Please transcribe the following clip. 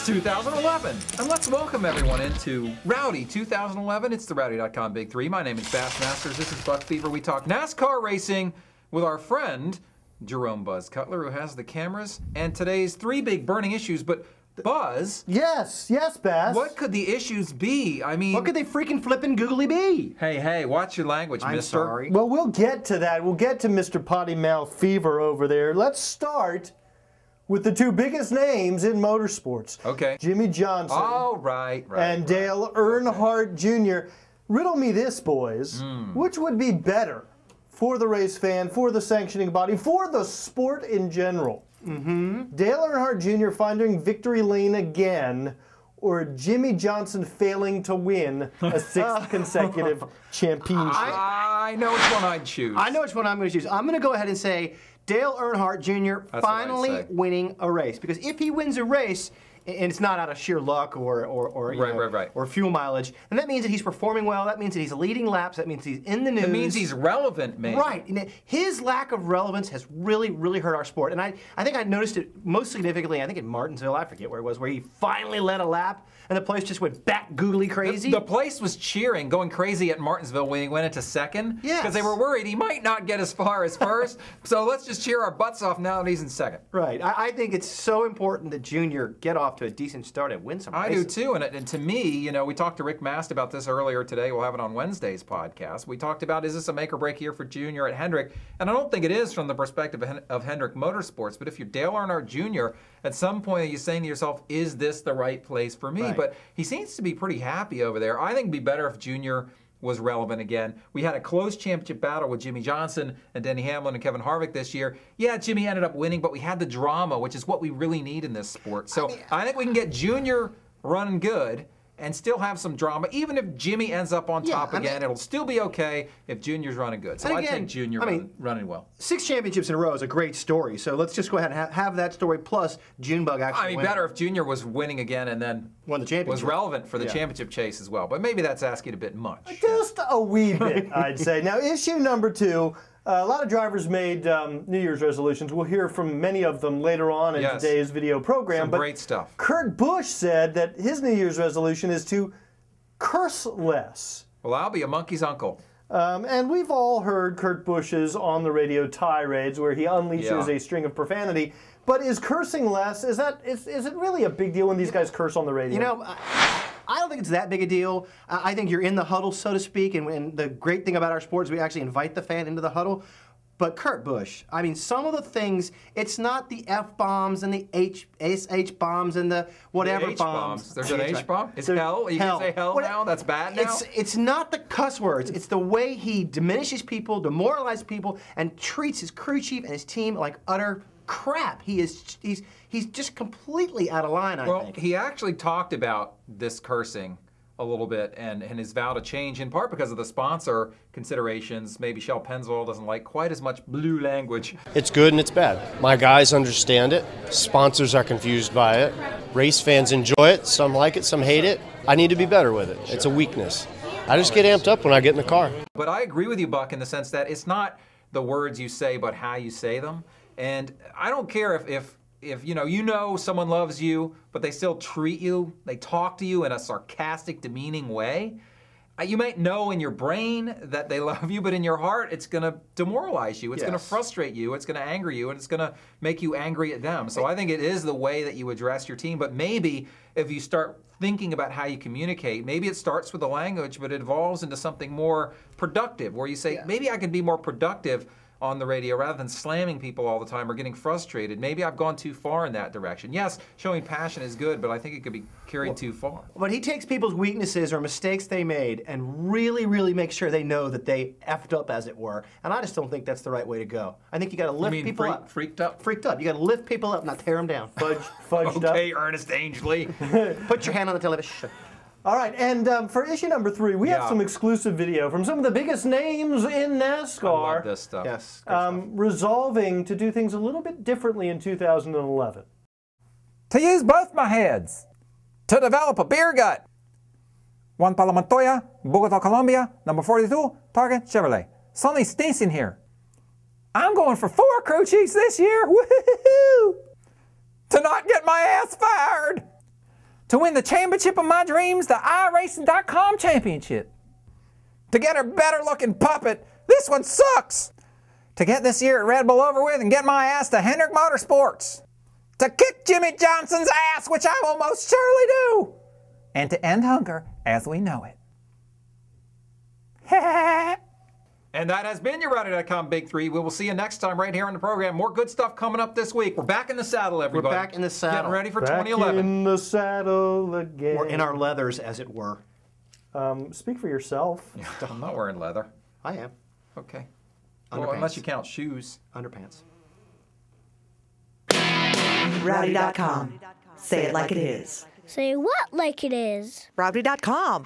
It's 2011, and let's welcome everyone into Rowdy 2011. It's the Rowdy.com Big Three. My name is Bassmasters. This is Buck Fever. We talk NASCAR racing with our friend Jerome Buzz Cutler, who has the cameras, and today's three big burning issues. But Buzz, yes, Bass. what could the issues be? I mean, what could they freaking flippin' googly be? Hey, watch your language, I'm mister. sorry. Well, we'll get to that. We'll get to Mr. Potty Mouth Fever over there. Let's start with the two biggest names in motorsports. Okay. Jimmie Johnson. Oh, right. And Dale Earnhardt Jr. Riddle me this, boys. Which would be better for the race fan, for the sanctioning body, for the sport in general? Dale Earnhardt Jr. finding victory lane again, or Jimmie Johnson failing to win a sixth consecutive championship? I know which one I'd choose. I know which one I'm going to choose. I'm going to go ahead and say Dale Earnhardt Jr. finally winning a race. Because if he wins a race, and it's not out of sheer luck or or fuel mileage, and that means that he's performing well, that means that he's leading laps, that means he's in the news. It means he's relevant, man. Right. And his lack of relevance has really, really hurt our sport. And I think I noticed it most significantly, I think in Martinsville, I forget where it was, where he finally led a lap, and the place just went bat googly crazy. The place was cheering, going crazy at Martinsville when he went into second. Yes. Because they were worried he might not get as far as first. So let's just cheer our butts off now that he's in second. Right. I think it's so important that Junior get off to a decent start and win some races. I do too. And to me, you know, we talked to Rick Mast about this earlier today. We'll have it on Wednesday's podcast. We talked about, is this a make or break year for Junior at Hendrick? And I don't think it is from the perspective of Hendrick Motorsports. But if you're Dale Earnhardt Jr., at some point you're saying to yourself, is this the right place for me? Right. But he seems to be pretty happy over there. I think it'd be better if Junior was relevant again. We had a close championship battle with Jimmie Johnson and Denny Hamlin and Kevin Harvick this year. Yeah, Jimmie ended up winning, but we had the drama, which is what we really need in this sport. So I think we can get Junior running good and still have some drama. Even if Jimmie ends up on top again, it'll still be okay if Junior's running good. So I take Junior running well. 6 championships in a row is a great story. So let's just go ahead and have that story plus Junebug actually winning. Better if Junior was winning again and then won the championship. Was relevant for the championship chase as well. But maybe that's asking a bit much. Just a wee bit, I'd say. Now, issue number 2. A lot of drivers made New Year's resolutions. We'll hear from many of them later on in today's video program. Some great stuff. Kurt Busch said that his New Year's resolution is to curse less. Well, I'll be a monkey's uncle. And we've all heard Kurt Busch's on-the-radio tirades where he unleashes a string of profanity. But is cursing less, is it really a big deal when these guys curse on the radio? You know, I don't think it's that big a deal. I think you're in the huddle, so to speak, and the great thing about our sport is we actually invite the fan into the huddle. But Kurt Busch, I mean, some of the things, it's not the F-bombs and the H-bombs and the whatever bombs. There's an H-bomb? It's hell? You can say hell now? That's bad now? It's not the cuss words. It's the way he diminishes people, demoralizes people, and treats his crew chief and his team like utter crap. He's just completely out of line, I think. Well, he actually talked about this cursing a little bit and his vow to change, in part because of the sponsor considerations. Maybe Shell Pennzoil doesn't like quite as much blue language. It's good and it's bad. My guys understand it. Sponsors are confused by it. Race fans enjoy it. Some like it, some hate it. I need to be better with it. It's a weakness. I just get amped up when I get in the car. But I agree with you, Buck, in the sense that it's not the words you say, but how you say them. And I don't care if you know someone loves you, but they still treat you, they talk to you in a sarcastic, demeaning way. You might know in your brain that they love you, but in your heart, it's going to demoralize you. It's going to frustrate you. It's going to anger you, and it's going to make you angry at them. So I think it is the way that you address your team. But maybe if you start thinking about how you communicate, maybe it starts with the language, but it evolves into something more productive, where you say, maybe I can be more productive on the radio rather than slamming people all the time or getting frustrated. Maybe I've gone too far in that direction. Yes, showing passion is good, but I think it could be carried too far. But he takes people's weaknesses or mistakes they made and really, really makes sure they know that they effed up, as it were. And I just don't think that's the right way to go. I think you got to lift people up. Freaked up? Freaked up. You got to lift people up, not tear them down. Fudged up. Okay, Ernest Angley. Put your hand on the television. All right, and for issue number 3, we have some exclusive video from some of the biggest names in NASCAR. I love this stuff. Yes. Resolving to do things a little bit differently in 2011. To use both my heads. To develop a beer gut. Juan Pablo Montoya, Bogota, Colombia, number 42, Target Chevrolet. Sonny Stinson here. I'm going for 4 crew chiefs this year. Woohoo! To not get my ass fired. To win the championship of my dreams, the iRacing.com championship. To get a better looking puppet, this one sucks. To get this year at Red Bull over with and get my ass to Hendrick Motorsports. To kick Jimmie Johnson's ass, which I will most surely do. And to end hunger as we know it. And that has been your Rowdy.com Big Three. We will see you next time right here on the program. More good stuff coming up this week. We're back in the saddle, everybody. We're back in the saddle. Getting ready for Back 2011. in the saddle again. We're in our leathers, as it were. Speak for yourself. I'm not wearing leather. I am. Okay. Well, Underpants. unless you count shoes. Underpants. Rowdy.com. Say it like it is. Say what like it is? Rowdy.com.